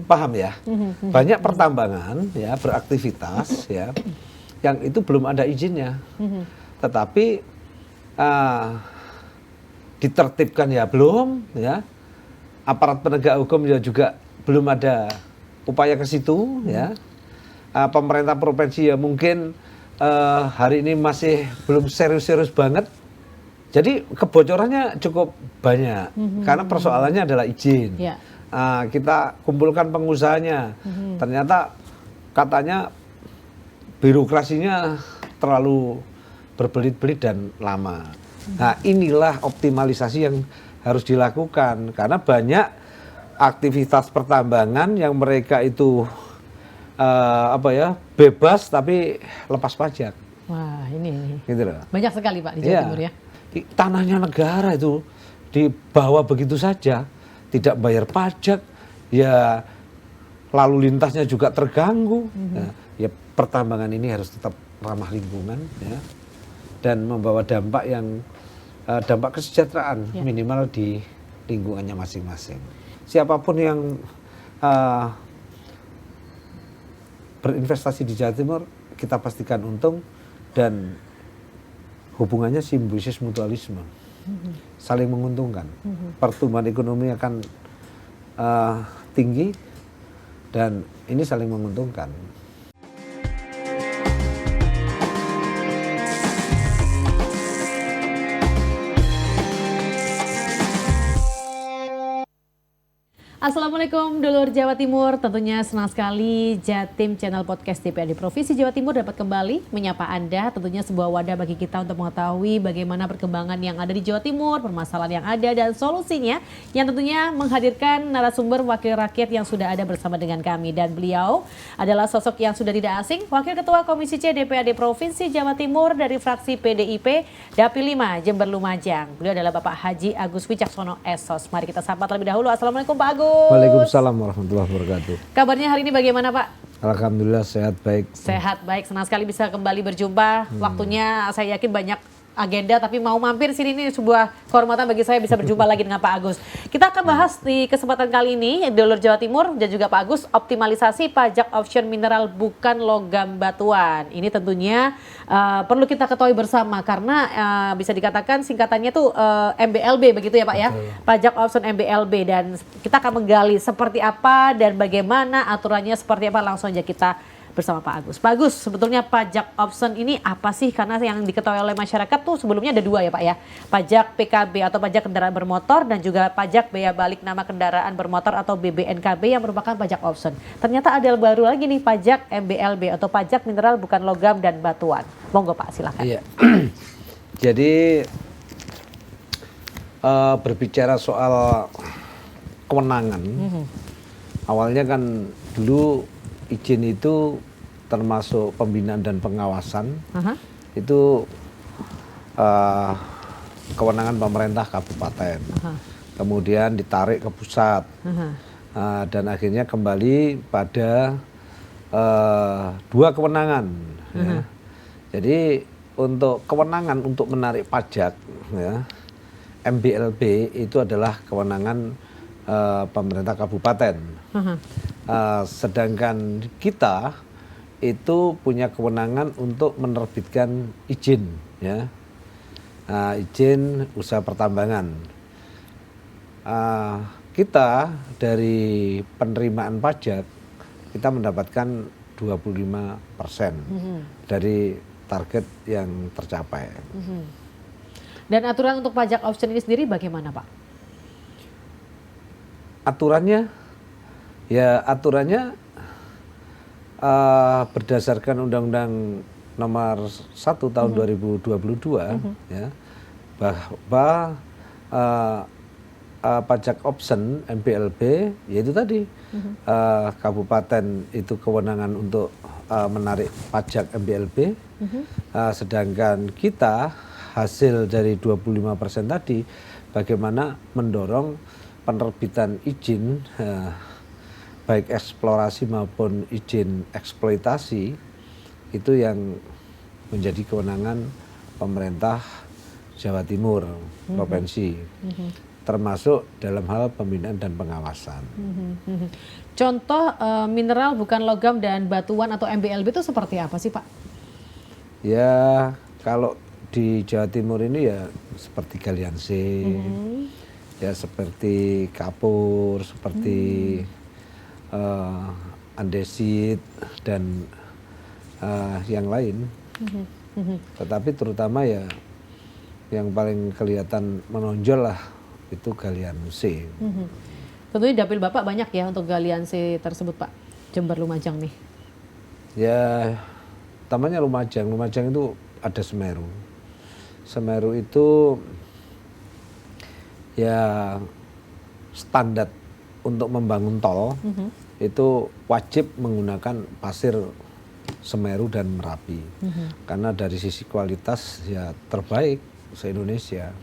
Paham ya? Banyak pertambangan ya beraktivitas ya yang itu belum ada izinnya. Tetapi ditertibkan ya belum ya. Aparat penegak hukum ya juga belum ada upaya ke situ ya. Pemerintah provinsi ya mungkin hari ini masih belum serius-serius banget. Jadi kebocorannya cukup banyak karena persoalannya adalah izin. Yeah. Kita kumpulkan pengusahanya, ternyata katanya birokrasinya terlalu berbelit-belit dan lama. Nah inilah optimalisasi yang harus dilakukan karena banyak aktivitas pertambangan yang mereka itu bebas tapi lepas pajak. Wah ini Gitu loh. banyak sekali Pak di Jawa Timur ya. Tanahnya negara itu dibawa begitu saja, tidak bayar pajak, ya lalu lintasnya juga terganggu. Ya pertambangan ini harus tetap ramah lingkungan, ya, dan membawa dampak yang dampak kesejahteraan minimal di lingkungannya masing-masing. Siapapun yang berinvestasi di Jawa Timur, kita pastikan untung dan hubungannya simbiosis mutualisme, saling menguntungkan. Pertumbuhan ekonomi akan tinggi dan ini saling menguntungkan. Assalamualaikum dulur Jawa Timur, tentunya senang sekali Jatim Channel Podcast DPRD Provinsi Jawa Timur dapat kembali menyapa Anda, tentunya sebuah wadah bagi kita untuk mengetahui bagaimana perkembangan yang ada di Jawa Timur, permasalahan yang ada dan solusinya, yang tentunya menghadirkan narasumber wakil rakyat yang sudah ada bersama dengan kami, dan beliau adalah sosok yang sudah tidak asing, Wakil Ketua Komisi C DPRD Provinsi Jawa Timur dari fraksi PDIP Dapil 5 Jember Lumajang. Beliau adalah Bapak Haji Agus Wicaksono SOS. Mari kita sapa terlebih dahulu. Assalamualaikum Pak Agus. Waalaikumsalam warahmatullahi wabarakatuh. Kabarnya hari ini bagaimana Pak? Alhamdulillah sehat baik. Sehat baik, senang sekali bisa kembali berjumpa. Waktunya saya yakin banyak agenda, tapi mau mampir sini ini sebuah kehormatan bagi saya bisa berjumpa lagi dengan Pak Agus. Kita akan bahas di kesempatan kali ini, dulur Jawa Timur dan juga Pak Agus, optimalisasi pajak option mineral bukan logam batuan. Ini tentunya perlu kita ketahui bersama karena bisa dikatakan singkatannya tuh MBLB begitu ya Pak ya, pajak option MBLB, dan kita akan menggali seperti apa dan bagaimana aturannya seperti apa, langsung aja kita bersama Pak Agus. Pak Agus, sebetulnya pajak option ini apa sih? Karena yang diketahui oleh masyarakat tuh sebelumnya ada dua ya Pak ya. Pajak PKB atau pajak kendaraan bermotor dan juga pajak bea balik nama kendaraan bermotor atau BBNKB yang merupakan pajak option. Ternyata ada baru lagi nih pajak MBLB atau pajak mineral bukan logam dan batuan. Monggo Pak, silakan. Iya. Jadi berbicara soal kewenangan, awalnya kan dulu izin itu termasuk pembinaan dan pengawasan, itu kewenangan pemerintah kabupaten, kemudian ditarik ke pusat, dan akhirnya kembali pada dua kewenangan. Ya. Jadi untuk kewenangan untuk menarik pajak, ya, MBLB itu adalah kewenangan pemerintah kabupaten. Sedangkan kita itu punya kewenangan untuk menerbitkan izin, ya, izin usaha pertambangan. Kita dari penerimaan pajak kita mendapatkan 25% dari target yang tercapai. Dan aturan untuk pajak option ini sendiri bagaimana Pak? Aturannya berdasarkan Undang-Undang Nomor 1 Tahun 2022, ya, bahwa pajak option MBLB yaitu tadi kabupaten itu kewenangan untuk menarik pajak MBLB, sedangkan kita hasil dari 25% tadi bagaimana mendorong penerbitan izin baik eksplorasi maupun izin eksploitasi itu yang menjadi kewenangan pemerintah Jawa Timur provinsi, termasuk dalam hal pembinaan dan pengawasan. Contoh mineral bukan logam dan batuan atau MBLB itu seperti apa sih Pak? Ya kalau di Jawa Timur ini ya seperti galian C, ya seperti kapur, seperti andesit dan yang lain. Tetapi terutama ya yang paling kelihatan menonjol lah itu galian C. Tentunya dapil Bapak banyak ya untuk galian C tersebut Pak, Jember Lumajang nih. Ya, utamanya Lumajang. Lumajang itu ada Semeru. Semeru itu ya standar untuk membangun tol itu wajib menggunakan pasir Semeru dan Merapi. Karena dari sisi kualitas ya terbaik se-Indonesia.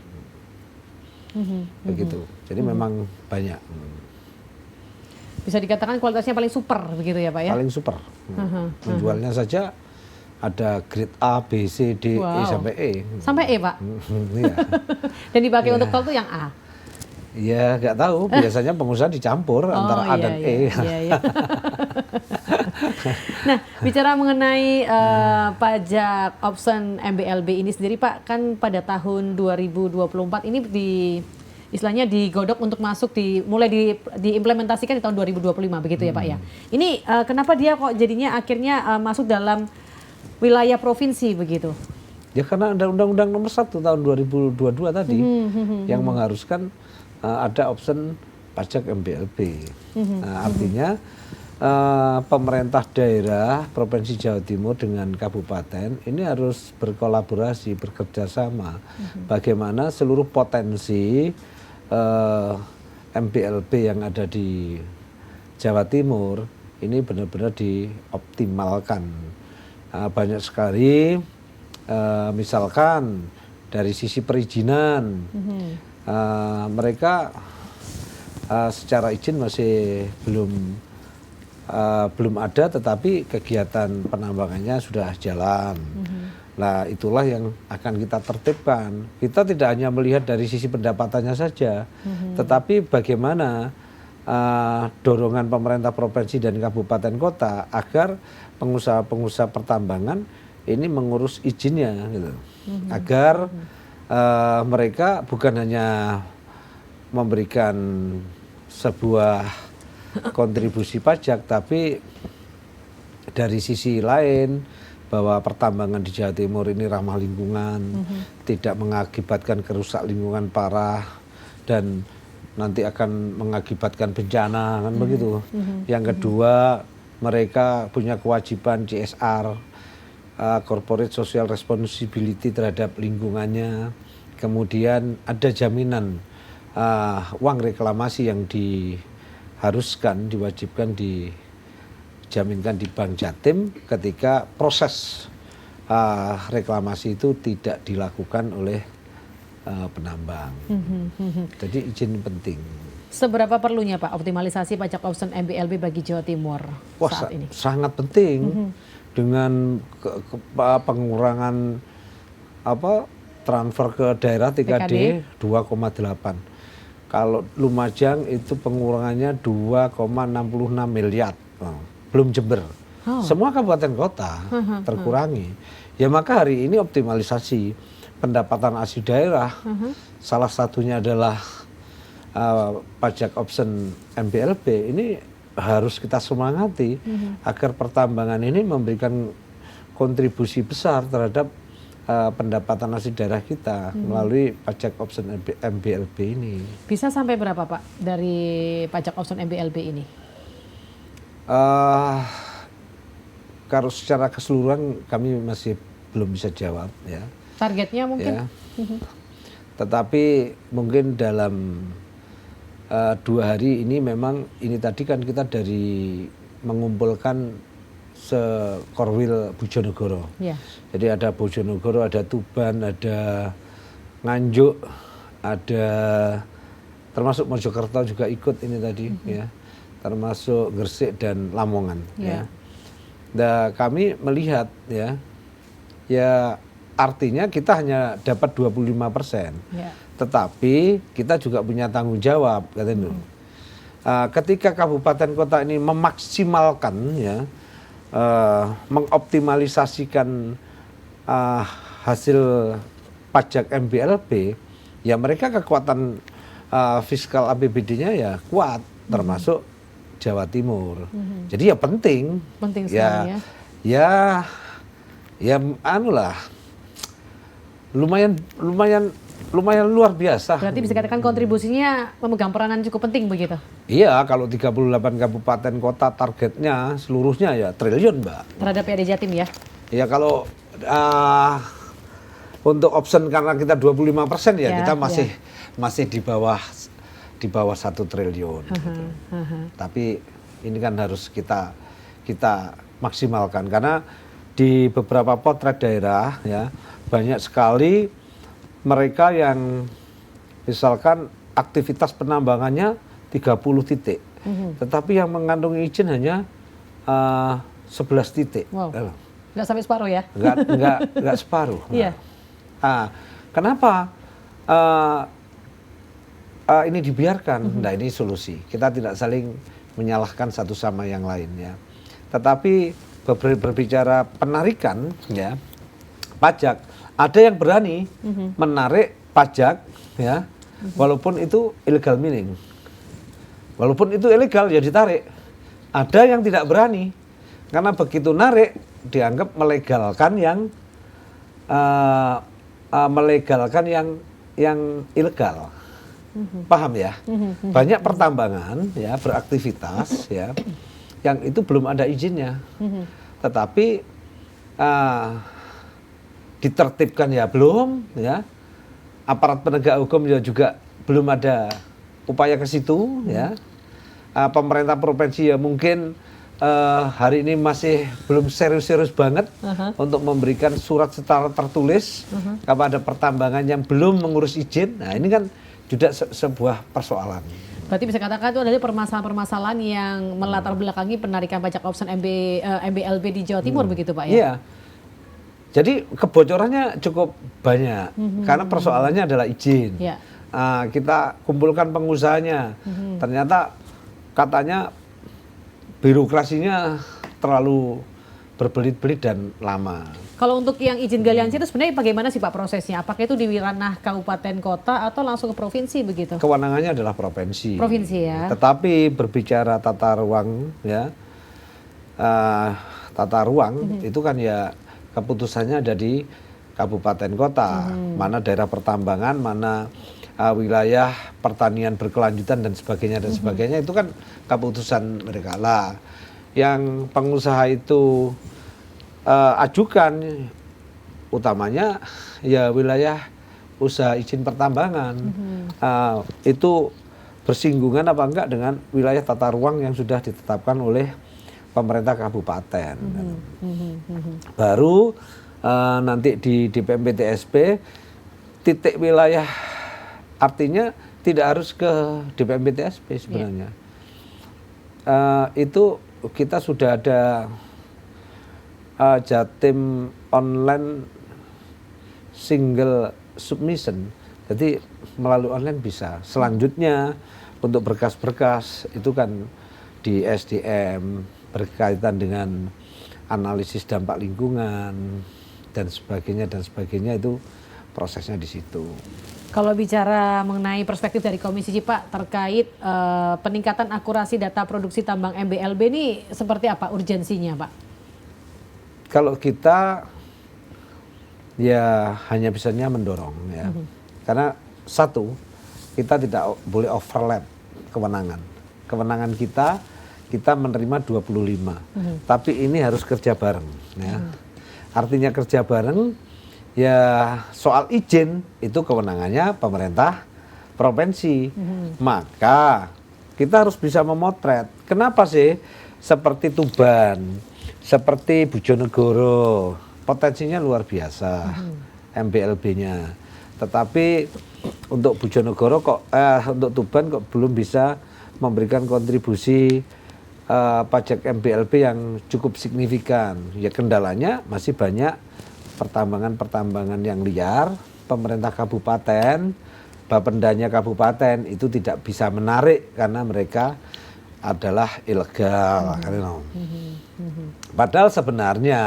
Begitu. Jadi memang banyak. Bisa dikatakan kualitasnya paling super begitu ya Pak ya? Paling super. Menjualnya saja ada grade A, B, C, D, E sampai E. Sampai E Pak? Iya. Dan dipakai untuk tol tuh yang A? Ya nggak tahu, biasanya pengusaha dicampur antara A dan E. Iya. Nah, bicara mengenai pajak option MBLB ini sendiri Pak, kan pada tahun 2024 ini istilahnya digodok untuk masuk mulai diimplementasikan di tahun 2025 begitu ya Pak ya. Ini kenapa dia kok jadinya akhirnya masuk dalam wilayah provinsi begitu? Ya karena ada Undang-Undang Nomor 1 tahun 2022 tadi yang mengharuskan ada option pajak MBLB. Nah, artinya pemerintah daerah Provinsi Jawa Timur dengan kabupaten ini harus berkolaborasi, bekerja sama. Bagaimana seluruh potensi MBLB yang ada di Jawa Timur ini benar-benar dioptimalkan. Banyak sekali, misalkan dari sisi perizinan, mereka secara izin masih belum ada, tetapi kegiatan penambangannya sudah jalan. Nah, itulah yang akan kita tertibkan. Kita tidak hanya melihat dari sisi pendapatannya saja, tetapi bagaimana dorongan pemerintah provinsi dan kabupaten kota agar pengusaha-pengusaha pertambangan ini mengurus izinnya, gitu. Agar mereka bukan hanya memberikan sebuah kontribusi pajak, tapi dari sisi lain bahwa pertambangan di Jawa Timur ini ramah lingkungan, tidak mengakibatkan kerusak lingkungan parah dan nanti akan mengakibatkan bencana, kan begitu. Yang kedua, mereka punya kewajiban CSR, Corporate Social Responsibility terhadap lingkungannya. Kemudian ada jaminan uang reklamasi yang diharuskan, diwajibkan dijaminkan di Bank Jatim ketika proses reklamasi itu tidak dilakukan oleh penambang. Jadi izin penting. Seberapa perlunya Pak optimalisasi pajak option MBLB bagi Jawa Timur saat ini? Sangat penting. Dengan pengurangan transfer ke daerah TKD 2,8. Kalau Lumajang itu pengurangannya 2,66 miliar. Belum Jember. Semua kabupaten kota terkurangi. Ya maka hari ini optimalisasi pendapatan asli daerah. Salah satunya adalah pajak option MBLB. Ini harus kita semangati agar pertambangan ini memberikan kontribusi besar terhadap pendapatan asli daerah kita melalui pajak option MBLB ini. Bisa sampai berapa Pak dari pajak option MBLB ini? Kalau secara keseluruhan kami masih belum bisa jawab ya. Targetnya mungkin? Ya. Tetapi mungkin dalam 2 hari ini memang ini tadi kan kita dari mengumpulkan sekorwil Bojonegoro. Ya. Jadi ada Bojonegoro, ada Tuban, ada Nganjuk, ada termasuk Mojokerto juga ikut ini tadi ya. Termasuk Gresik dan Lamongan ya. Nah, kami melihat ya artinya kita hanya dapat 25%. Ya. Tetapi kita juga punya tanggung jawab, katanya. ketika kabupaten kota ini memaksimalkan ya, mengoptimalisasikan hasil pajak MBLB, ya mereka kekuatan fiskal APBD-nya ya kuat, termasuk Jawa Timur. Jadi ya penting sekali ya anulah, lumayan luar biasa. Berarti bisa katakan kontribusinya memegang peranan cukup penting begitu? Iya, kalau 38 kabupaten kota targetnya seluruhnya ya triliun, Mbak. Terhadap PAD Jatim ya? Ya kalau untuk option karena kita 25% ya, kita masih di bawah 1 triliun. Gitu. Tapi ini kan harus kita maksimalkan, karena di beberapa potret daerah ya banyak sekali mereka yang misalkan aktivitas penambangannya 30 titik, tetapi yang mengandung izin hanya 11 titik. Wow. Nggak sampai separuh ya? Nggak separuh. Iya. Kenapa ini dibiarkan? Nah, ini solusi. Kita tidak saling menyalahkan satu sama yang lain ya. Tetapi berbicara penarikan ya pajak, ada yang berani menarik pajak ya, walaupun itu illegal mining, walaupun itu ilegal ya ditarik. Ada yang tidak berani karena begitu narik dianggap melegalkan yang ilegal. Paham ya? Banyak pertambangan ya beraktivitas ya yang itu belum ada izinnya, tetapi ditertibkan ya belum ya, aparat penegak hukum ya juga belum ada upaya ke situ ya. Pemerintah provinsi ya mungkin hari ini masih belum serius-serius banget untuk memberikan surat secara tertulis kepada pertambangan yang belum mengurus izin. Nah ini kan juga sebuah persoalan. Berarti bisa katakan itu adalah permasalahan-permasalahan yang melatar belakangi penarikan pajak option MBLB di Jawa Timur begitu Pak ya? Iya. Jadi kebocorannya cukup banyak karena persoalannya adalah izin. Ya. Kita kumpulkan pengusahanya, ternyata katanya birokrasinya terlalu berbelit-belit dan lama. Kalau untuk yang izin galian itu sebenarnya bagaimana sih Pak prosesnya? Apakah itu di ranah kabupaten kota atau langsung ke provinsi begitu? Kewenangannya adalah provinsi. Provinsi ya. Tetapi berbicara tata ruang ya, tata ruang itu kan ya keputusannya ada di kabupaten kota. Mana daerah pertambangan, mana wilayah pertanian berkelanjutan dan sebagainya itu kan keputusan mereka lah. Yang pengusaha itu ajukan utamanya ya wilayah usaha izin pertambangan, itu bersinggungan apa enggak dengan wilayah tata ruang yang sudah ditetapkan oleh pemerintah kabupaten. Baru nanti di DPMPTSP titik wilayah, artinya tidak harus ke DPMPTSP sebenarnya. Itu kita sudah ada Jatim online single submission, jadi melalui online bisa. Selanjutnya untuk berkas-berkas itu kan di SDM berkaitan dengan analisis dampak lingkungan dan sebagainya itu prosesnya di situ. Kalau bicara mengenai perspektif dari Komisi Pak terkait peningkatan akurasi data produksi tambang MBLB ini seperti apa urgensinya Pak? Kalau kita ya hanya bisanya mendorong ya, karena satu, kita tidak boleh overlap kewenangan. Kewenangan kita menerima 25, tapi ini harus kerja bareng ya. Artinya kerja bareng ya, soal izin itu kewenangannya pemerintah provinsi. Maka kita harus bisa memotret kenapa sih seperti Tuban, seperti Bojonegoro potensinya luar biasa MBLB-nya, tetapi untuk Bojonegoro untuk Tuban kok belum bisa memberikan kontribusi pajak MBLB yang cukup signifikan. Ya kendalanya masih banyak pertambangan yang liar. Pemerintah kabupaten Bapendanya kabupaten itu tidak bisa menarik karena mereka adalah ilegal. Padahal sebenarnya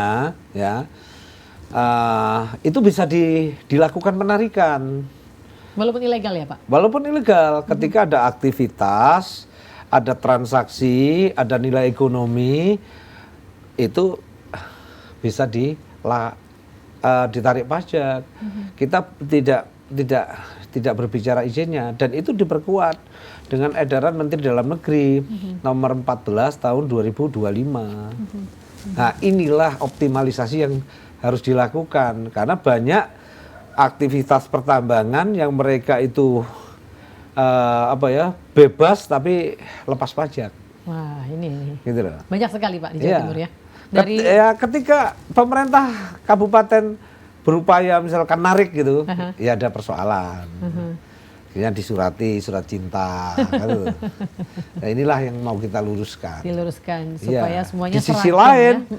ya itu bisa dilakukan penarikan. Walaupun ilegal ya Pak? Walaupun ilegal, ketika ada aktivitas, ada transaksi, ada nilai ekonomi, itu bisa ditarik pajak. Kita tidak berbicara izinnya, dan itu diperkuat dengan edaran Menteri Dalam Negeri nomor 14 tahun 2025. Nah, inilah optimalisasi yang harus dilakukan karena banyak aktivitas pertambangan yang mereka itu bebas tapi lepas pajak. Wah, ini Gitu loh. banyak sekali Pak di Jawa Timur ya. Dari Ketika pemerintah kabupaten berupaya misalkan narik gitu, ya ada persoalan. Akhirnya disurati surat cinta. Gitu. Nah, inilah yang mau kita luruskan. diluruskan supaya semuanya Di sisi seragam lain, ya.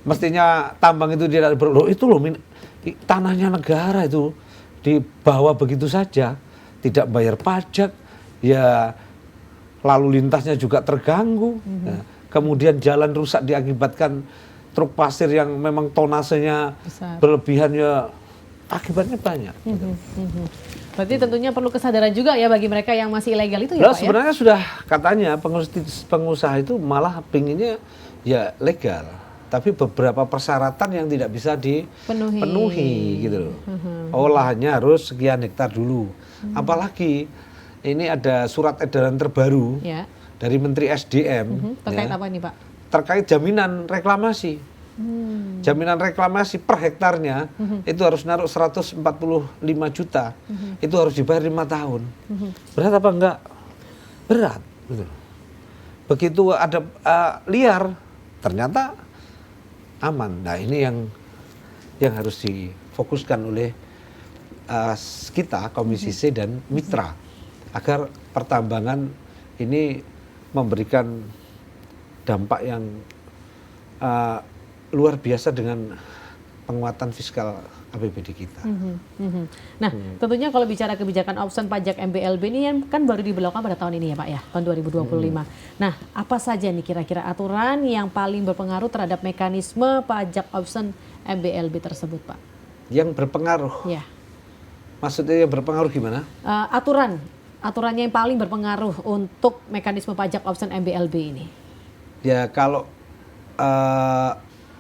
mestinya tambang itu tidak tanahnya negara itu dibawa begitu saja, tidak bayar pajak, ya lalu lintasnya juga terganggu. Nah, kemudian jalan rusak diakibatkan truk pasir yang memang tonasenya Besar. berlebihan, ya akibatnya banyak. Berarti tentunya perlu kesadaran juga ya bagi mereka yang masih ilegal itu ya Pak ya? Sebenarnya sudah katanya pengusaha itu malah pinginnya ya legal, tapi beberapa persyaratan yang tidak bisa dipenuhi gitu loh. Olahannya harus sekian hektar dulu. Apalagi ini ada surat edaran terbaru Ya. dari Menteri SDM Terkait ya, apa ini Pak? terkait jaminan reklamasi. Jaminan reklamasi per hektarnya itu harus naruh 145 juta. Itu harus dibayar 5 tahun. Berat apa enggak? Berat. Gitu. Begitu ada liar, ternyata aman. Nah, ini yang harus difokuskan oleh kita, Komisi C dan mitra, agar pertambangan ini memberikan dampak yang luar biasa dengan penguatan fiskal APBD kita. Nah, tentunya kalau bicara kebijakan option pajak MBLB ini kan baru diberlakukan pada tahun ini ya Pak ya, tahun 2025. Nah, apa saja nih kira-kira aturan yang paling berpengaruh terhadap mekanisme pajak option MBLB tersebut Pak? Yang berpengaruh? Ya. Maksudnya yang berpengaruh gimana? Aturannya yang paling berpengaruh untuk mekanisme pajak option MBLB ini. Ya kalau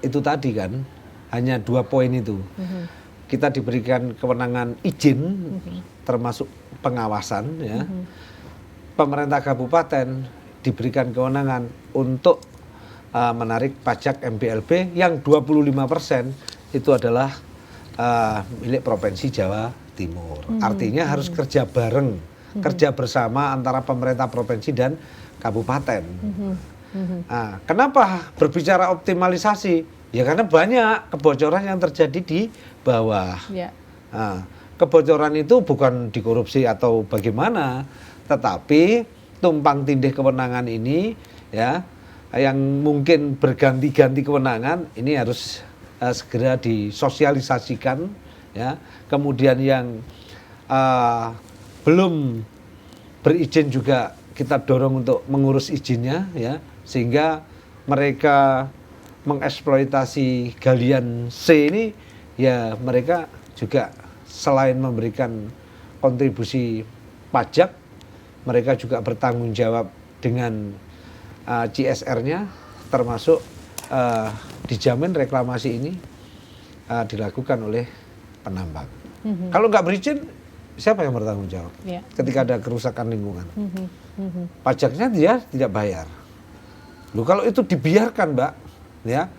itu tadi kan hanya 2 poin itu. Kita diberikan kewenangan izin termasuk pengawasan ya. Pemerintah kabupaten diberikan kewenangan untuk menarik pajak MBLB yang 25% itu adalah milik Provinsi Jawa Timur. Artinya harus kerja bareng, kerja bersama antara pemerintah provinsi dan kabupaten. Nah, kenapa berbicara optimalisasi? Ya karena banyak kebocoran yang terjadi di bawah. Ya. Nah, kebocoran itu bukan dikorupsi atau bagaimana, tetapi tumpang tindih kewenangan ini ya, yang mungkin berganti-ganti kewenangan ini harus segera disosialisasikan ya. Kemudian yang belum berizin juga kita dorong untuk mengurus izinnya ya, sehingga mereka mengeksploitasi galian C ini ya, mereka juga selain memberikan kontribusi pajak, mereka juga bertanggung jawab dengan CSR-nya, termasuk dijamin reklamasi ini dilakukan oleh penambang. Kalau nggak berizin, siapa yang bertanggung jawab? Ya. Ketika ada kerusakan lingkungan, pajaknya dia tidak bayar. Loh, kalau itu dibiarkan, Mbak, ya,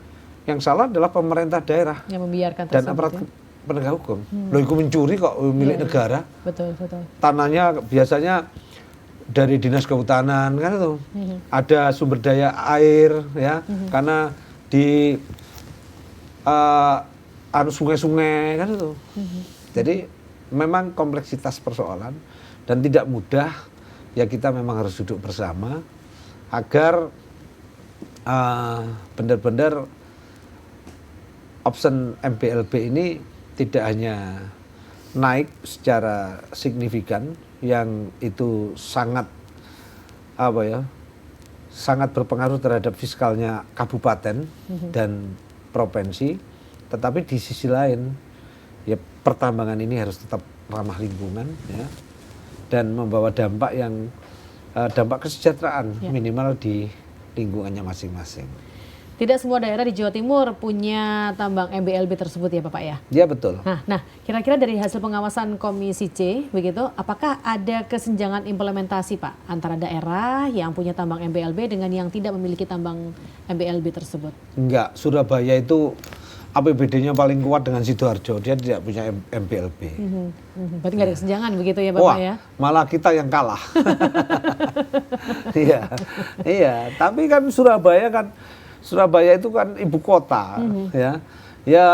yang salah adalah pemerintah daerah Yang membiarkan dan tersebut, aparat ya. penegak hukum. Loh, itu mencuri kok milik negara. Betul, betul. Tanahnya biasanya dari dinas kehutanan kan itu. Ada sumber daya air ya, karena di sungai-sungai kan itu. Jadi memang kompleksitas persoalan dan tidak mudah ya, kita memang harus duduk bersama agar benar-benar option MBLB ini tidak hanya naik secara signifikan, yang itu sangat sangat berpengaruh terhadap fiskalnya kabupaten dan provinsi. Tetapi di sisi lain, ya pertambangan ini harus tetap ramah lingkungan, ya, dan membawa dampak dampak kesejahteraan minimal di lingkungannya masing-masing. Tidak semua daerah di Jawa Timur punya tambang MBLB tersebut ya Bapak ya? Ya betul. Nah, kira-kira dari hasil pengawasan Komisi C, begitu, apakah ada kesenjangan implementasi Pak antara daerah yang punya tambang MBLB dengan yang tidak memiliki tambang MBLB tersebut? Enggak, Surabaya itu APBD-nya paling kuat dengan Sidoarjo, dia tidak punya MBLB. Berarti nggak ada kesenjangan begitu ya Bapak ya? Malah kita yang kalah. Iya. Tapi kan Surabaya itu kan ibu kota, ya. Ya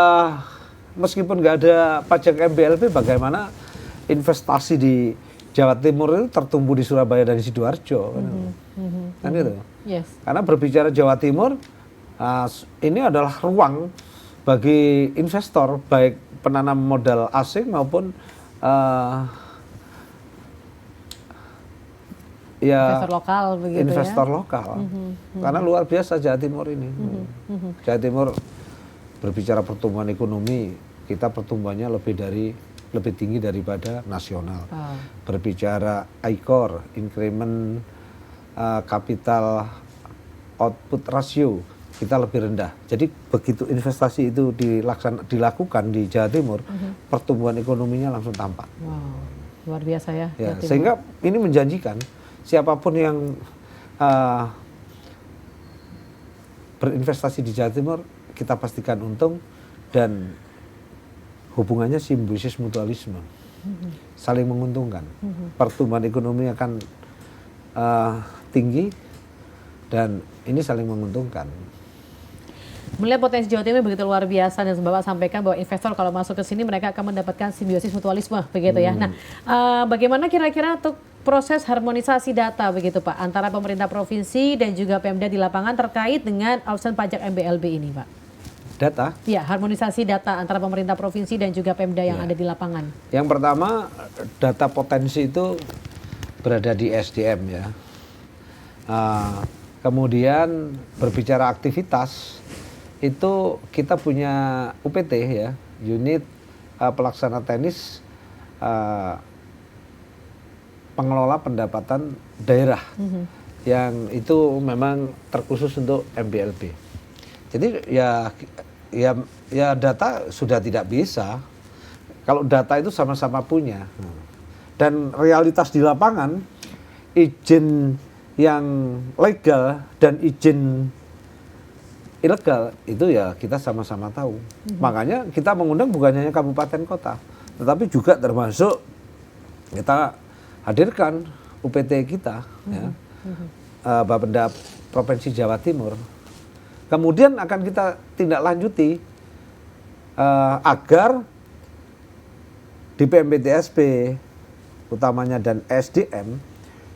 meskipun nggak ada pajak MBLB, bagaimana investasi di Jawa Timur itu tertumbuh di Surabaya dan Sidoarjo, kan gitu. Yes. Karena berbicara Jawa Timur, ini adalah ruang bagi investor, baik penanam modal asing maupun Investor lokal begitu investor ya? lokal. Karena luar biasa Jawa Timur ini. Jawa Timur berbicara pertumbuhan ekonomi, kita pertumbuhannya lebih tinggi daripada nasional. Berbicara ICOR, increment capital output ratio, kita lebih rendah. Jadi begitu investasi itu dilakukan di Jawa Timur, pertumbuhan ekonominya langsung tampak. Wow, luar biasa ya. Sehingga ini menjanjikan. Siapapun yang berinvestasi di Jawa Timur, kita pastikan untung, dan hubungannya simbiosis mutualisme, saling menguntungkan. Pertumbuhan ekonomi akan tinggi, dan ini saling menguntungkan. Melihat potensi Jawa Timur begitu luar biasa, dan Bapak sampaikan bahwa investor kalau masuk ke sini mereka akan mendapatkan simbiosis mutualisme, begitu ya. Nah, bagaimana kira-kira untuk proses harmonisasi data begitu Pak antara pemerintah provinsi dan juga Pemda di lapangan terkait dengan option pajak MBLB ini Pak? Data? Ya, harmonisasi data antara pemerintah provinsi dan juga Pemda yang ada di lapangan. Yang pertama, data potensi itu berada di SDM ya. Kemudian berbicara aktivitas, itu kita punya UPT ya, unit pelaksana teknis pengelola pendapatan daerah, yang itu memang terkhusus untuk MBLB. Jadi ya data sudah tidak bisa, kalau data itu sama-sama punya. Dan realitas di lapangan, izin yang legal dan izin ilegal itu ya kita sama-sama tahu. Makanya kita mengundang bukan hanya kabupaten kota, tetapi juga termasuk kita hadirkan UPT kita, ya, Bapenda Provinsi Jawa Timur. Kemudian akan kita tindak lanjuti agar di PMPTSP utamanya dan SDM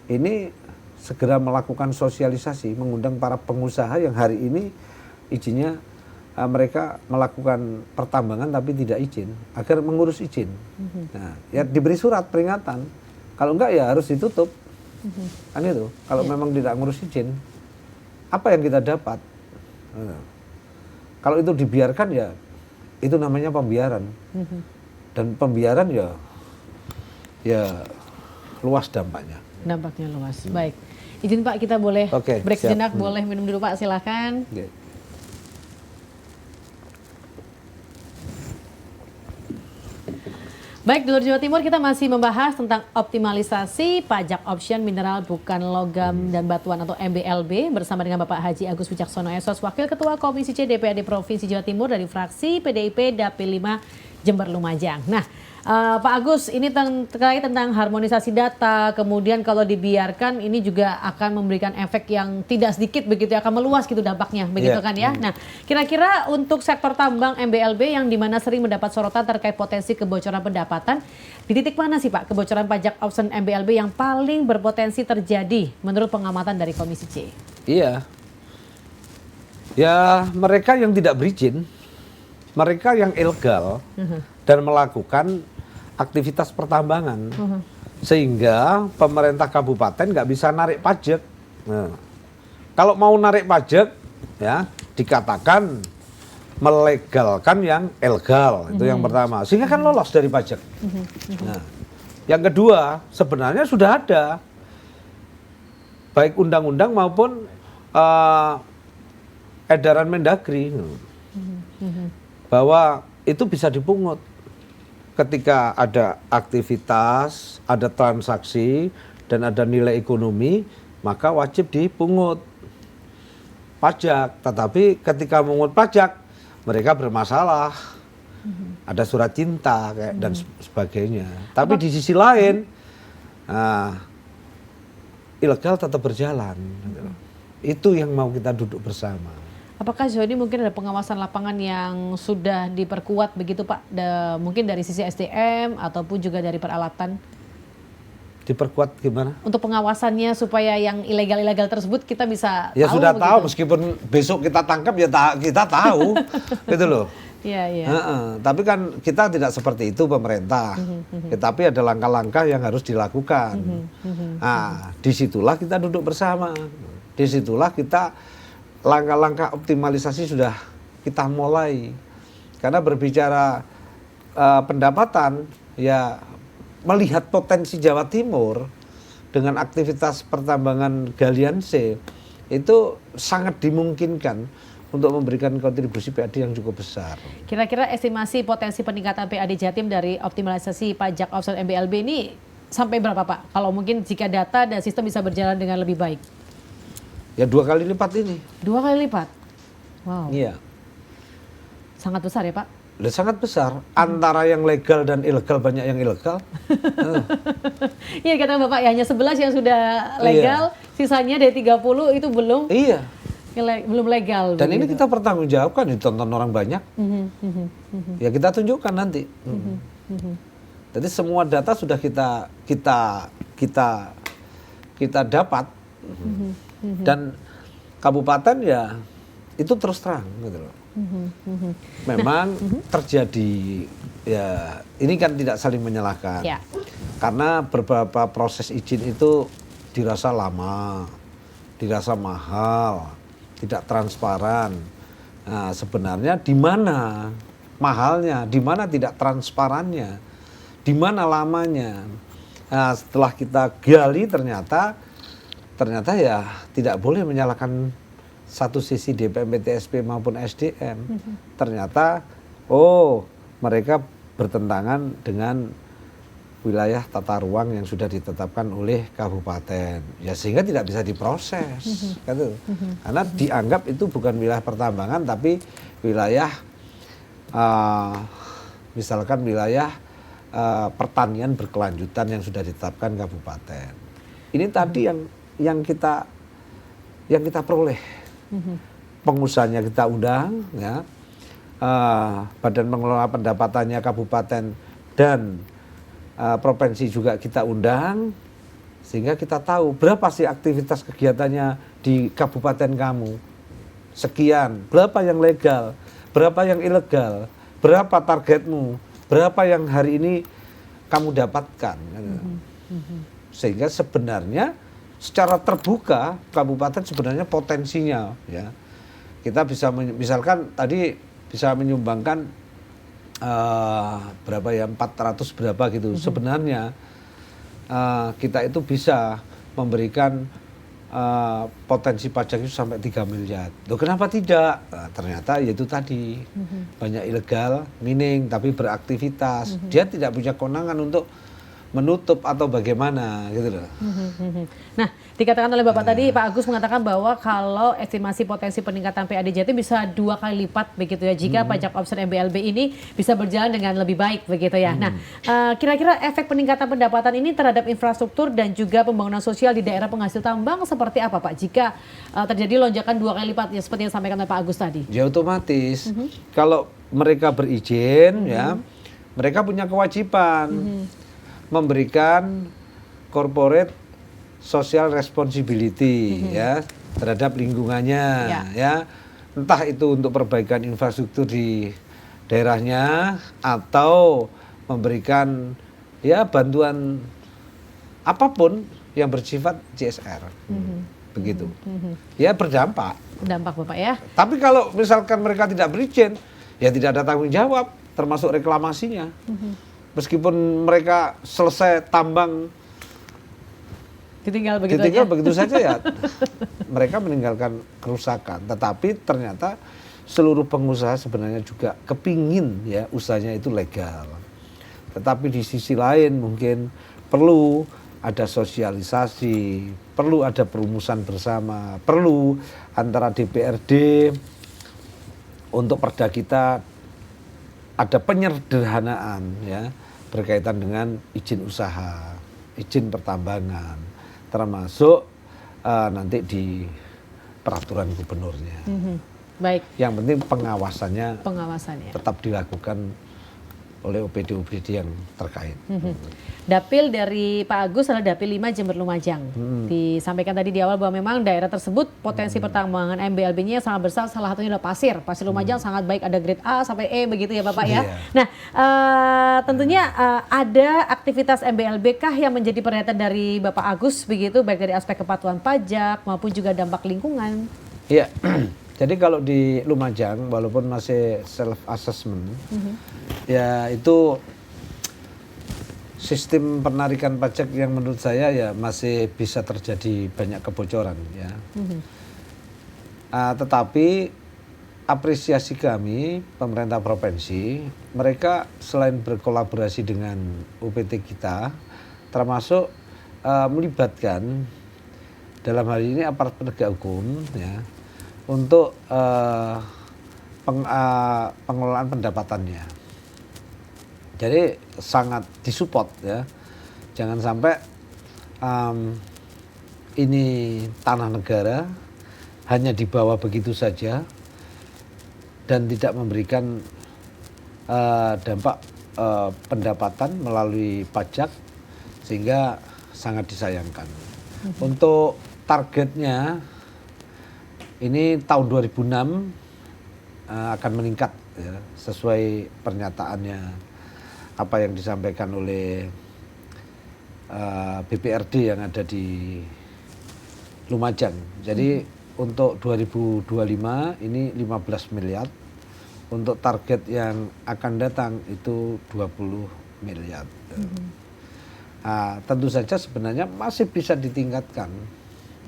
ini segera melakukan sosialisasi, mengundang para pengusaha yang hari ini izinnya mereka melakukan pertambangan tapi tidak izin, agar mengurus izin. Nah, ya diberi surat peringatan. Kalau enggak ya harus ditutup. Kan itu. Kalau memang tidak ngurus izin, apa yang kita dapat? Kalau itu dibiarkan ya itu namanya pembiaran. Dan pembiaran ya luas dampaknya. Dampaknya luas. Baik. Izin Pak, kita boleh break sejenak, boleh minum dulu Pak, silakan. Baik, di luar Jawa Timur kita masih membahas tentang optimalisasi pajak option mineral bukan logam dan batuan atau MBLB bersama dengan Bapak Haji Agus Wicaksono SOS, Wakil Ketua Komisi C DPRD Provinsi Jawa Timur dari fraksi PDIP Dapil 5 Jember Lumajang. Nah, Pak Agus, ini terkait tentang harmonisasi data, kemudian kalau dibiarkan ini juga akan memberikan efek yang tidak sedikit begitu, akan meluas gitu dampaknya, begitu kan ya. Nah, kira-kira untuk sektor tambang MBLB yang dimana sering mendapat sorotan terkait potensi kebocoran pendapatan, di titik mana sih Pak kebocoran pajak option MBLB yang paling berpotensi terjadi menurut pengamatan dari Komisi C? Iya, ya mereka yang tidak berizin, mereka yang ilegal dan melakukan aktivitas pertambangan, sehingga pemerintah kabupaten nggak bisa narik pajak. Nah, kalau mau narik pajak, ya dikatakan melegalkan yang ilegal, itu yang pertama, sehingga kan lolos dari pajak. Nah, yang kedua, sebenarnya sudah ada baik undang-undang maupun edaran Mendagri bahwa itu bisa dipungut ketika ada aktivitas, ada transaksi, dan ada nilai ekonomi, maka wajib dipungut pajak. Tetapi ketika mengungut pajak, mereka bermasalah, ada surat cinta dan sebagainya. Tapi di sisi lain, ilegal tetap berjalan. Itu yang mau kita duduk bersama. Apakah sejauh ini mungkin ada pengawasan lapangan yang sudah diperkuat begitu Pak? Mungkin dari sisi SDM ataupun juga dari peralatan? Diperkuat gimana? Untuk pengawasannya supaya yang ilegal-ilegal tersebut kita bisa ya tahu. Sudah begitu? tahu, meskipun besok kita tangkap ya kita tahu, gitu loh. Iya, iya. Tapi kan kita tidak seperti itu pemerintah. Tetapi ada langkah-langkah yang harus dilakukan. Nah, disitulah kita duduk bersama. Disitulah kita langkah-langkah optimalisasi sudah kita mulai. Karena berbicara pendapatan, ya melihat potensi Jawa Timur dengan aktivitas pertambangan galian C itu sangat dimungkinkan untuk memberikan kontribusi PAD yang cukup besar. Kira-kira estimasi potensi peningkatan PAD Jatim dari optimalisasi pajak offset MBLB ini sampai berapa Pak? Kalau mungkin jika data dan sistem bisa berjalan dengan lebih baik? Ya 2 kali lipat ini. 2 kali lipat? Wow. Iya. Sangat besar ya Pak? Udah sangat besar. Antara yang legal dan ilegal, banyak yang ilegal. Iya kata Bapak ya hanya 11 yang sudah legal, sisanya dari 30 itu belum. Iya. Belum legal. Dan ini kita pertanggungjawabkan, ditonton orang banyak. Ya kita tunjukkan nanti. Jadi semua data sudah kita dapat. Dan kabupaten ya itu terus terang gitu loh. Memang terjadi ya ini kan tidak saling menyalahkan. Ya. Karena beberapa proses izin itu dirasa lama, dirasa mahal, tidak transparan. Nah, sebenarnya di mana mahalnya, di mana tidak transparannya, di mana lamanya. Nah, setelah kita gali ternyata ya tidak boleh menyalahkan satu sisi DPM PTSP maupun SDM. Ternyata mereka bertentangan dengan wilayah tata ruang yang sudah ditetapkan oleh kabupaten. Ya sehingga tidak bisa diproses. Gitu. Karena dianggap itu bukan wilayah pertambangan tapi wilayah misalkan wilayah pertanian berkelanjutan yang sudah ditetapkan kabupaten. Ini tadi yang kita peroleh. Pengusahanya kita undang, ya, badan pengelola pendapatannya kabupaten dan provinsi juga kita undang, sehingga kita tahu berapa sih aktivitas kegiatannya di kabupaten kamu. Sekian, berapa yang legal, berapa yang ilegal, berapa targetmu, berapa yang hari ini kamu dapatkan. Sehingga sebenarnya secara terbuka kabupaten sebenarnya potensinya, ya kita bisa misalkan tadi bisa menyumbangkan berapa ya 400 berapa gitu. Sebenarnya kita itu bisa memberikan potensi pajak itu sampai 3 miliar. Loh, kenapa tidak? Nah, ternyata yaitu tadi banyak ilegal mining tapi beraktivitas. Dia tidak punya kewenangan untuk menutup atau bagaimana gitu loh. Nah, dikatakan oleh Bapak tadi, Pak Agus mengatakan bahwa kalau estimasi potensi peningkatan PAD Jatim bisa 2 kali lipat begitu ya jika pajak offset MBLB ini bisa berjalan dengan lebih baik begitu ya. Nah, kira-kira efek peningkatan pendapatan ini terhadap infrastruktur dan juga pembangunan sosial di daerah penghasil tambang seperti apa Pak jika terjadi lonjakan 2 kali lipat ya seperti yang disampaikan oleh Pak Agus tadi? Ya otomatis kalau mereka berizin ya mereka punya kewajiban memberikan corporate social responsibility ya terhadap lingkungannya ya entah itu untuk perbaikan infrastruktur di daerahnya atau memberikan ya bantuan apapun yang bersifat CSR. Begitu. Ya berdampak. Dampak Bapak ya. Tapi kalau misalkan mereka tidak berizin, ya tidak ada tanggung jawab, termasuk reklamasinya. Meskipun mereka selesai tambang, Ditinggal begitu ditinggal aja. begitu saja ya, mereka meninggalkan kerusakan. Tetapi ternyata seluruh pengusaha sebenarnya juga kepingin ya usahanya itu legal. Tetapi di sisi lain mungkin perlu ada sosialisasi, perlu ada perumusan bersama, perlu antara DPRD untuk perda kita ada penyederhanaan ya berkaitan dengan izin usaha, izin pertambangan, termasuk nanti di peraturan gubernurnya. Baik, Yang penting pengawasannya pengawasannya. tetap dilakukan oleh OPD-OPD yang terkait. Dapil dari Pak Agus adalah Dapil 5 Jember Lumajang. Disampaikan tadi di awal bahwa memang daerah tersebut potensi pertambangan MBLB-nya sangat besar, salah satunya adalah pasir. Pasir Lumajang sangat baik, ada grade A sampai E begitu ya Bapak ya. Iya. Nah, tentunya ada aktivitas MBLB kah yang menjadi perhatian dari Bapak Agus begitu, baik dari aspek kepatuhan pajak maupun juga dampak lingkungan? Iya, jadi kalau di Lumajang walaupun masih self assessment, ya itu sistem penarikan pajak yang menurut saya ya masih bisa terjadi banyak kebocoran ya. Tetapi apresiasi kami pemerintah provinsi, mereka selain berkolaborasi dengan UPT kita, termasuk melibatkan dalam hal ini aparat penegak hukum ya untuk pengelolaan pendapatannya. Jadi sangat disupport ya. Jangan sampai ini tanah negara hanya dibawa begitu saja dan tidak memberikan dampak pendapatan melalui pajak, sehingga sangat disayangkan. Untuk targetnya ini tahun 2006 akan meningkat ya, sesuai pernyataannya apa yang disampaikan oleh BPRD yang ada di Lumajang. Jadi untuk 2025 ini 15 miliar. Untuk target yang akan datang itu 20 miliar. Tentu saja sebenarnya masih bisa ditingkatkan.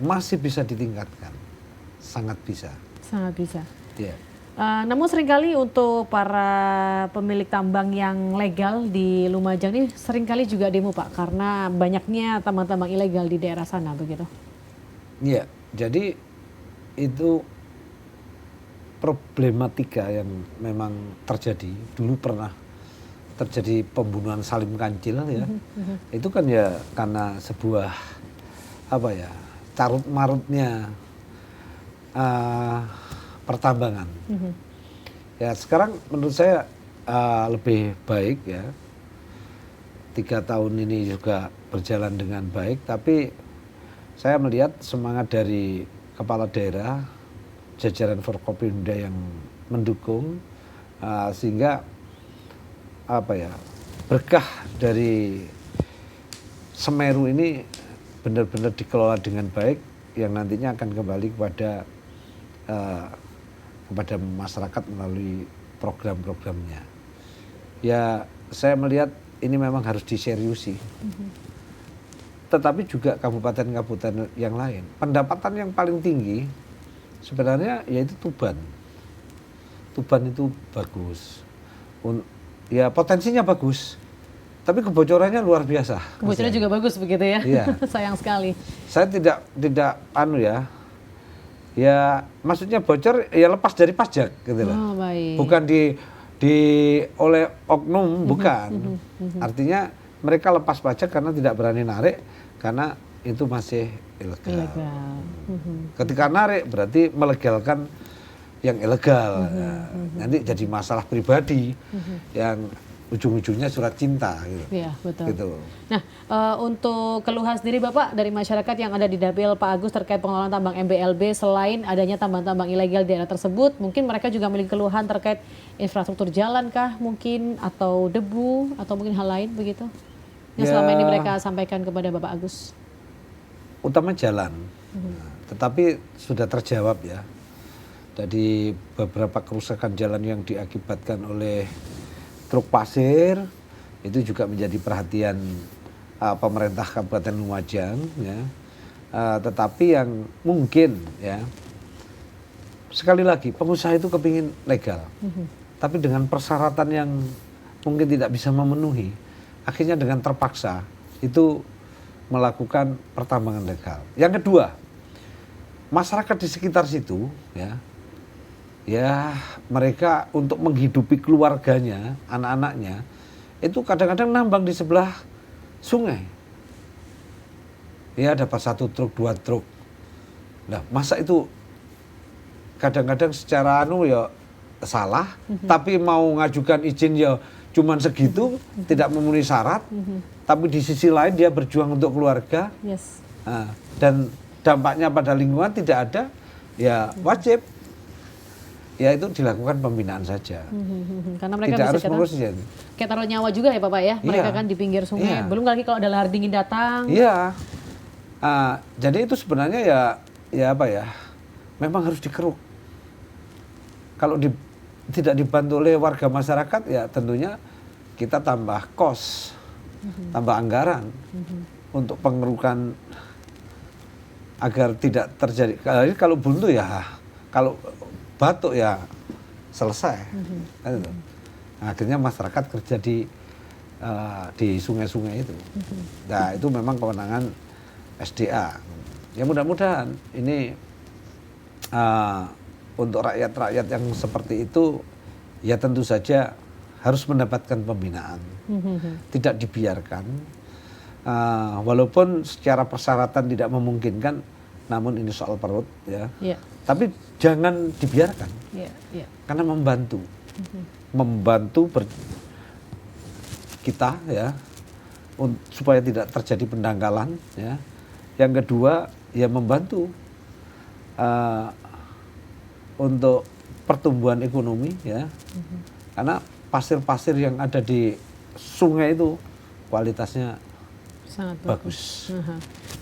Masih bisa ditingkatkan. Sangat bisa. Sangat bisa. Yeah. Namun seringkali untuk para pemilik tambang yang legal di Lumajang ini seringkali juga demo Pak, karena banyaknya tambang-tambang ilegal di daerah sana begitu. Iya, jadi itu problematika yang memang terjadi. Dulu pernah terjadi pembunuhan Salim Kancil ya. Itu kan ya karena sebuah apa ya, carut marutnya pertambangan. Ya sekarang menurut saya lebih baik ya. 3 tahun ini juga berjalan dengan baik, tapi saya melihat semangat dari kepala daerah, jajaran Forkopimda yang mendukung, sehingga apa ya, berkah dari Semeru ini benar-benar dikelola dengan baik, yang nantinya akan kembali kepada masyarakat melalui program-programnya. Ya saya melihat ini memang harus diseriusi. Tetapi juga kabupaten-kabupaten yang lain, pendapatan yang paling tinggi sebenarnya yaitu Tuban. Tuban itu bagus, ya potensinya bagus, tapi kebocorannya luar biasa. Kebocorannya juga bagus begitu ya. Iya. Sayang sekali. Saya tidak ya maksudnya bocor ya lepas dari pajak gitu loh. Oh, baik. Bukan oleh oknum, bukan. Artinya mereka lepas pajak karena tidak berani narik karena itu masih ilegal. Ketika narik berarti melegalkan yang ilegal. Nanti jadi masalah pribadi yang ujung-ujungnya surat cinta gitu. Iya, betul. Gitu. Nah, untuk keluhan sendiri Bapak dari masyarakat yang ada di Dapil Pak Agus terkait pengelolaan tambang MBLB, selain adanya tambang-tambang ilegal di daerah tersebut, mungkin mereka juga memiliki keluhan terkait infrastruktur jalan kah mungkin, atau debu, atau mungkin hal lain begitu? yang selama ini mereka sampaikan kepada Bapak Agus? Utama jalan, Nah, tetapi sudah terjawab ya. Jadi beberapa kerusakan jalan yang diakibatkan oleh truk pasir itu juga menjadi perhatian pemerintah Kabupaten Lumajang ya. Tetapi yang mungkin ya, sekali lagi pengusaha itu kepingin legal, tapi dengan persyaratan yang mungkin tidak bisa memenuhi, akhirnya dengan terpaksa itu melakukan pertambangan legal. Yang kedua, masyarakat di sekitar situ ya mereka untuk menghidupi keluarganya, anak-anaknya, itu kadang-kadang nambang di sebelah sungai. Ya dapat 1 truk, 2 truk. Nah, masa itu kadang-kadang secara ya salah, tapi mau ngajukan izin ya cuman segitu, tidak memenuhi syarat, tapi di sisi lain dia berjuang untuk keluarga, nah, dan dampaknya pada lingkungan tidak ada, ya wajib, ya itu dilakukan pembinaan saja. Karena mereka tidak bisa harus mengurus kayak taruh nyawa juga ya Bapak ya, mereka kan di pinggir sungai, belum lagi kalau ada lahar dingin datang. Iya, jadi itu sebenarnya ya apa ya, memang harus dikeruk. Kalau tidak dibantu oleh warga masyarakat, ya tentunya kita tambah kos, tambah anggaran untuk pengerukan agar tidak terjadi. Kalau buntu ya, kalau batuk ya selesai. Kan itu. Nah, akhirnya masyarakat kerja di sungai-sungai itu. Nah itu memang kewenangan SDA. Ya mudah-mudahan ini untuk rakyat-rakyat yang seperti itu ya tentu saja harus mendapatkan pembinaan, tidak dibiarkan, walaupun secara persyaratan tidak memungkinkan, namun ini soal perut ya, tapi jangan dibiarkan, karena membantu kita ya, supaya tidak terjadi pendangkalan ya. Yang kedua ya membantu untuk pertumbuhan ekonomi ya, karena pasir-pasir yang ada di sungai itu kualitasnya sangat bagus.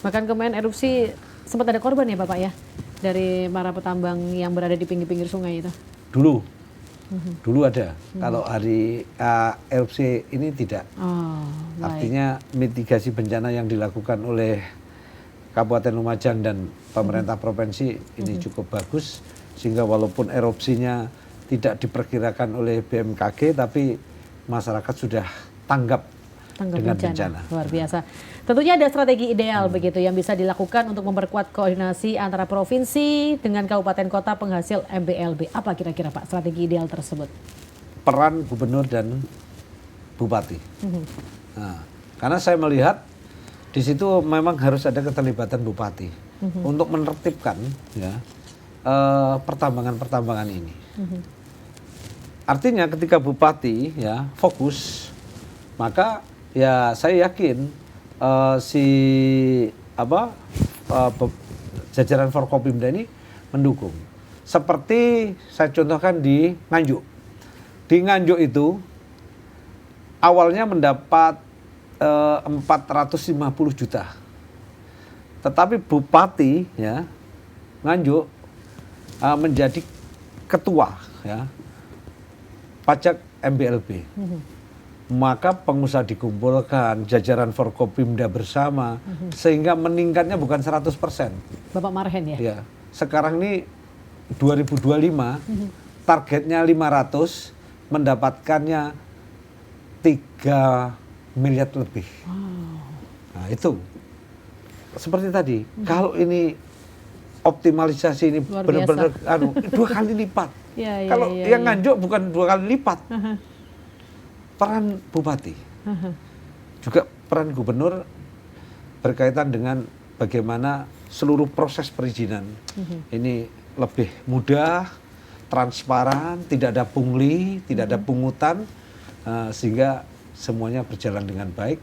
Bahkan kemarin erupsi sempat ada korban ya Bapak ya, dari para petambang yang berada di pinggir-pinggir sungai itu? Dulu ada. Kalau hari erupsi ini tidak. Artinya mitigasi bencana yang dilakukan oleh Kabupaten Lumajang dan pemerintah provinsi ini cukup bagus, sehingga walaupun erupsinya tidak diperkirakan oleh BMKG, tapi masyarakat sudah tanggap dengan bencana. Luar biasa. Tentunya ada strategi ideal begitu yang bisa dilakukan untuk memperkuat koordinasi antara provinsi dengan kabupaten kota penghasil MBLB. Apa kira-kira Pak strategi ideal tersebut? Peran gubernur dan bupati. Nah, karena saya melihat di situ memang harus ada keterlibatan bupati untuk menertibkan ya pertambangan-pertambangan ini. Artinya ketika bupati ya fokus, maka ya saya yakin jajaran Forkopimda ini mendukung. Seperti saya contohkan di Nganjuk. Di Nganjuk itu awalnya mendapat 450 juta. Tetapi bupati ya Nganjuk menjadi ketua ya pajak MBLB. Maka pengusaha dikumpulkan, jajaran Forkopimda bersama, sehingga meningkatnya bukan 100%. Bapak Marhen ya? Ya. Sekarang ini 2025, targetnya 500, mendapatkannya 3 miliar lebih. Nah itu, seperti tadi, kalau ini optimalisasi ini benar-benar 2 kali lipat. Kalau yang Nganjuk bukan 2 kali lipat. Peran bupati, juga peran gubernur berkaitan dengan bagaimana seluruh proses perizinan ini lebih mudah, transparan, tidak ada pungli, tidak ada pungutan, sehingga semuanya berjalan dengan baik.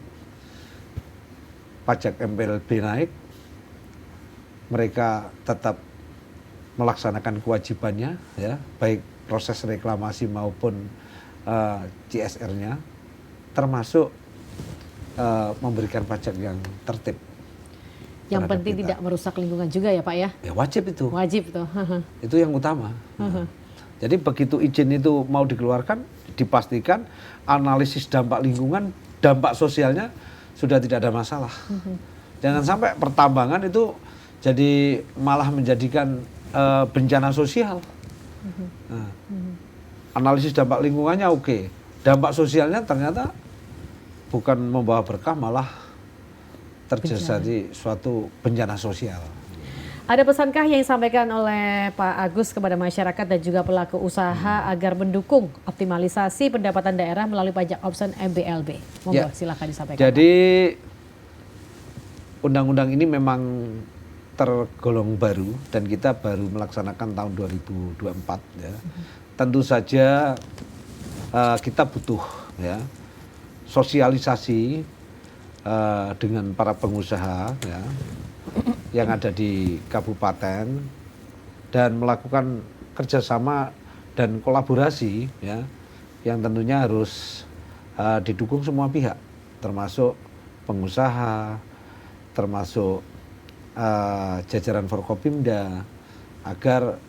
Pajak MBLB naik, mereka tetap melaksanakan kewajibannya, ya, baik proses reklamasi maupun CSR-nya, termasuk memberikan pajak yang tertib. Yang terhadap penting kita. tidak merusak lingkungan juga ya Pak ya. Ya wajib itu. Wajib tuh. Itu yang utama. Jadi begitu izin itu mau dikeluarkan, dipastikan analisis dampak lingkungan, dampak sosialnya sudah tidak ada masalah. Jangan sampai pertambangan itu jadi malah menjadikan bencana sosial. Nah, analisis dampak lingkungannya oke, dampak sosialnya ternyata bukan membawa berkah, malah terjadi suatu bencana sosial. Ada pesankah yang disampaikan oleh Pak Agus kepada masyarakat dan juga pelaku usaha agar mendukung optimalisasi pendapatan daerah melalui pajak option MBLB? Monggo silakan disampaikan. Jadi undang-undang ini memang tergolong baru dan kita baru melaksanakan tahun 2024 ya. Tentu saja kita butuh ya sosialisasi dengan para pengusaha ya yang ada di kabupaten dan melakukan kerjasama dan kolaborasi ya yang tentunya harus didukung semua pihak termasuk pengusaha, termasuk jajaran Forkopimda agar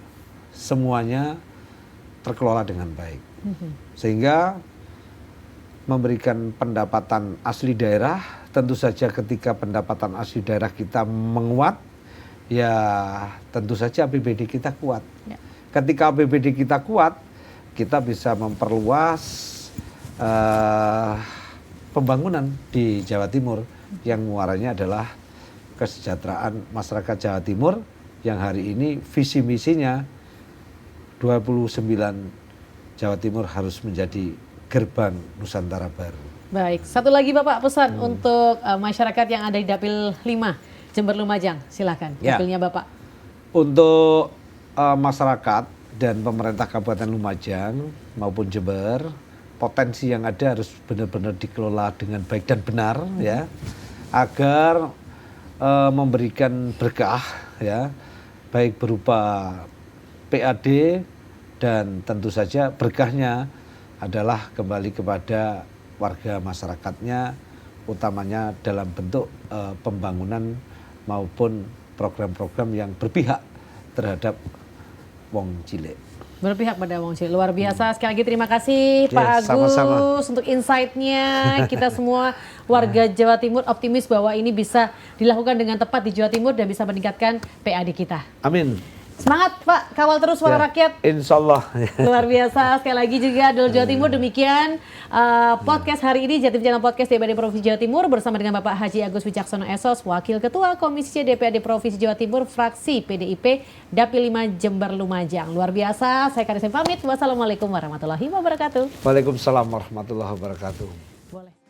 semuanya terkelola dengan baik sehingga memberikan pendapatan asli daerah. Tentu saja ketika pendapatan asli daerah kita menguat, ya tentu saja APBD kita kuat. Ya. Ketika APBD kita kuat, kita bisa memperluas pembangunan di Jawa Timur yang muaranya adalah kesejahteraan masyarakat Jawa Timur yang hari ini visi misinya 29 Jawa Timur harus menjadi gerbang Nusantara baru. Baik, satu lagi Bapak pesan untuk masyarakat yang ada di Dapil 5 Jember Lumajang, silakan dapilnya Bapak. Untuk masyarakat dan pemerintah Kabupaten Lumajang maupun Jember, potensi yang ada harus benar-benar dikelola dengan baik dan benar ya, agar memberikan berkah ya, baik berupa PAD dan tentu saja berkahnya adalah kembali kepada warga masyarakatnya, utamanya dalam bentuk pembangunan maupun program-program yang berpihak terhadap wong cilik. Berpihak pada wong cilik, luar biasa. Sekali lagi terima kasih Pak Agus sama-sama untuk insight-nya. Kita semua warga Jawa Timur optimis bahwa ini bisa dilakukan dengan tepat di Jawa Timur dan bisa meningkatkan PAD kita. Amin. Semangat Pak, kawal terus suara rakyat. Insya Allah. Luar biasa, sekali lagi juga Dol Jawa Timur. Demikian podcast hari ini, Jatim Channel Podcast DPRD Provinsi Jawa Timur bersama dengan Bapak Haji Agus Wicaksono SOS, Wakil Ketua Komisi C DPRD Provinsi Jawa Timur, fraksi PDIP, Dapil 5 Jember Lumajang. Luar biasa, saya Karisen pamit. Wassalamualaikum warahmatullahi wabarakatuh. Waalaikumsalam warahmatullahi wabarakatuh. Boleh.